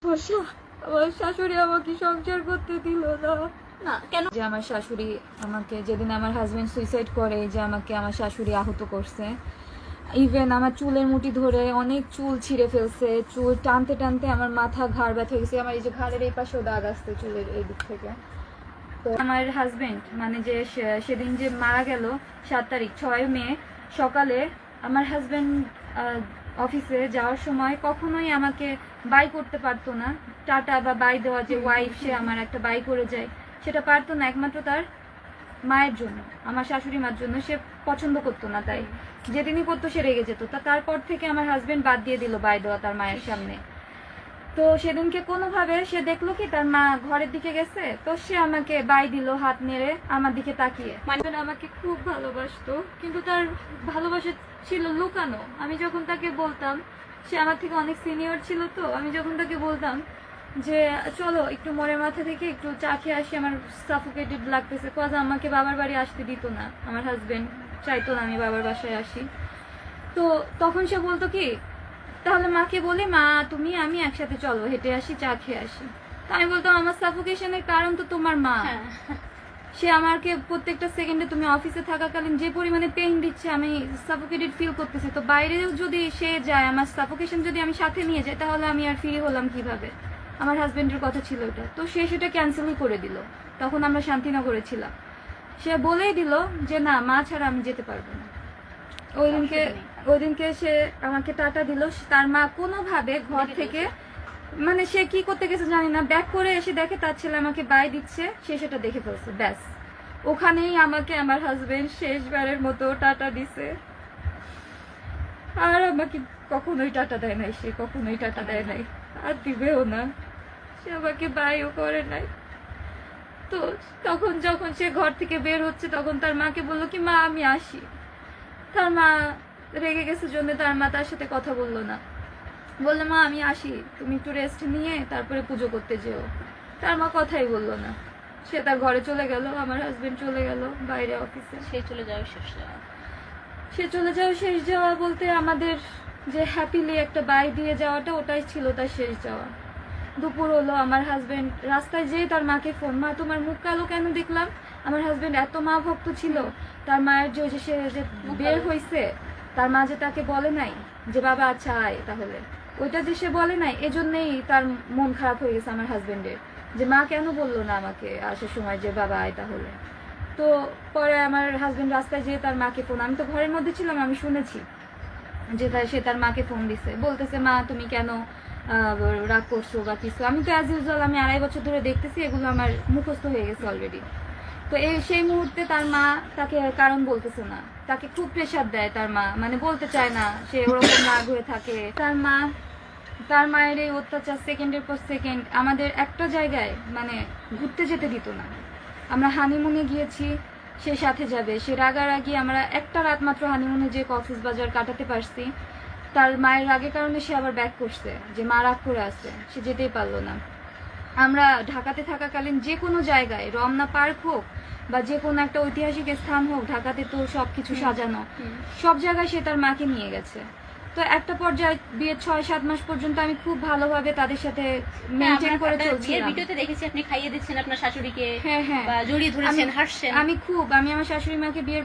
আমার শাশুড়ি আমাকে সংসার করতে দিল না। না কেন? যে আমার শাশুড়ি আমাকে, যেদিন আমার হাজবেন্ড সুইসাইড করে, যে আমাকে আমার শাশুড়ি আহত করছে, ইভেন আমার চুলের মুঠি ধরে অনেক চুল ছিঁড়ে ফেলছে, চুল টানতে টানতে আমার মাথা ঘাড় ব্যথা গেছে, আমার এই যে ঘাড়ের এই পাশেও দাগ আসছে চুলের এই দিক থেকে। তো আমার হাজবেন্ড মানে যে সেদিন যে মারা গেল 7 তারিখ 6 মে সকালে, আমার হাজবেন্ড অফিসে যাওয়ার সময় কখনোই আমাকে বাই করতে পারতো না, টাটা বা বাই দেওয়া, যে ওয়াইফ সে আমার একটা বাই করে যায়, সেটা পারতো না, একমাত্র তার মায়ের জন্য, আমার শাশুড়ি মার জন্য। সে পছন্দ করতো না, তাই যেদিনই করতো সে রেগে যেত। তারপর থেকে আমার হাজবেন্ড বাদ দিয়ে দিল বাই দেওয়া তার মায়ের সামনে। তো সেদিনকে কোনোভাবে সে দেখলো কি তার মা ঘরের দিকে গেছে, তো সে আমাকে বাই দিল হাত নেড়ে আমার দিকে তাকিয়ে। মানে আমাকে খুব ভালোবাসতো, কিন্তু তার ভালোবাসা ছিল লুকানো। আমি যখন তাকে বলতাম, সে আমার থেকে অনেক সিনিয়র ছিল, তো আমি যখন তাকে বলতাম যে চলো একটু মোড়ের মাথা থেকে একটু চা খেয়ে আসি, আমার সাফোকেটেড লাগতেছে, কজ আমাকে বাবার বাড়ি আসতে দিত না, আমার হাজবেন্ড চাইতো না আমি বাবার বাসায় আসি। তো তখন সে বলতো কি, তাহলে মাকে বলে মা তুমি আমি একসাথে চলো হেঁটে আসি, চা খেয়ে আসি। তো আমি বলতাম আমার সাফোকেশনের কারণ তো তোমার মা। সে আমাকে প্রত্যেকটা সেকেন্ডে, তুমি অফিসে থাকাকালীন যে পরিমাণে পেইন দিচ্ছে, আমি সাফোকেটেড ফিল করতেছি, তো বাইরেও যদি সে যায়, আমার সাফোকেশন যদি আমি সাথে নিয়ে যাই, তাহলে আমি আর ফ্রি হলাম কিভাবে? আমার হাজবেন্ডের কথা ছিল ওটা, তো সে সেটা ক্যান্সেলই করে দিল। তখন আমরা শান্তিনগরে ছিলাম, সে বলেই দিল যে না, মা ছাড়া আমি যেতে পারবো না। ওই দিনকে সে আমাকে টাটা দিল, তার মা কোনোভাবে ঘর থেকে, মানে সে কি করতে গেছে জানি না, ব্যাক করে এসে দেখে তার ছেলে আমাকে বাই দিচ্ছে, সে সেটা দেখে ফেলছে, ব্যাস ওখানেই আমাকে আমার হাজবেন্ড শেষবারের মতো টাটা দিছে। আর আমাকে কখনোই টাটা দেয় নাই, সে কখনোই টাটা দেয় নাই, আর দিবেও না, সে আমাকে বাইও করে নাই। তো তখন যখন সে ঘর থেকে বের হচ্ছে, তখন তার মাকে বললো কি মা আমি আসি। তার মা রেগে গেছে জন্য তার মা তার সাথে কথা বললো না, বললো মা আমি আসি, তুমি একটু রেস্ট নিয়ে তারপরে পুজো করতে যেও। তার মা কথাই বললো না, সে তার ঘরে চলে গেল, আমার হাজবেন্ড চলে গেল বাইরে অফিসে। সে চলে যাওয়া শেষ যাওয়া, সে চলে যাওয়া শেষ যাওয়া বলতে আমাদের যে হ্যাপিলি একটা বাই দিয়ে যাওয়াটা, ওটাই ছিল তার শেষ যাওয়া। দুপুর হলো, আমার হাজবেন্ড রাস্তায় যেয়ে তার মাকে ফোন, মা তোমার মুখ কালো কেন দেখলাম? আমার হাজবেন্ড এত মা ভক্ত ছিল, তার মায়ের যে সে যে বের হয়েছে, তার মা যে তাকে বলে নাই যে বাবা আচ্ছা আয়, তাহলে ওইটা যে সে বলে নাই, এজন্যই তার মন খারাপ হয়ে গেছে আমার হাজবেন্ডের, যে মা কেন বললো না আমাকে আসার সময় যে বাবা আয় তাহলে। তো পরে আমার হাজবেন্ড রাস্তায় যেয়ে তার মাকে ফোন, আমি তো ঘরের মধ্যে ছিলাম, আমি শুনেছি যে সে তার মাকে ফোন দিছে, বলতেছে মা তুমি কেন রাগ করছো বা কিছু। আমি তো অ্যাজ ইউজুয়াল, আমি 2.5 বছর ধরে দেখতেছি, এগুলো আমার মুখস্থ হয়ে গেছে অলরেডি। তো সেই মুহূর্তে তার মা তাকে কারণ বলতেছে না, তাকে খুব প্রেশার দেয় তার মা, মানে বলতে চায় না, সে ওরকম রাগ হয়ে থাকে। তার মায়ের এই অত্যাচার সেকেন্ডের পর সেকেন্ড, আমাদের একটা জায়গায় মানে ঘুরতে যেতে দিত না। আমরা হানিমুনে গিয়েছি, সে সাথে যাবে, সে রাগারাগি, আমরা একটা রাত মাত্র হানিমুনে যে কক্সবাজার কাটাতে পারছি। তার মায়ের রাগের কারণে সে আবার ব্যাক করছে, যে মা রাগ করে আছে, সে যেতেই পারলো না। আমরা ঢাকাতে থাকাকালীন যে কোনো জায়গায়, রমনা পার্ক হোক বা যে কোনো একটা ঐতিহাসিক স্থান হোক, ঢাকাতে তো সবকিছু সাজানো, সব জায়গায় সে তার মাকে নিয়ে গেছে। তো একটা পর্যায়ে বিয়ের 6-7 মাস পর্যন্ত আমি খুব ভালোভাবে তাদের সাথে মেনটেন করে চলছি। ভিডিওতে দেখেছি আপনি খাইয়ে দিচ্ছেন আপনার শাশুড়িকে, হ্যাঁ, জড়িয়ে ধরেছেন, হাসছেন। আমি আমার শাশুড়ি মাকে বিয়ের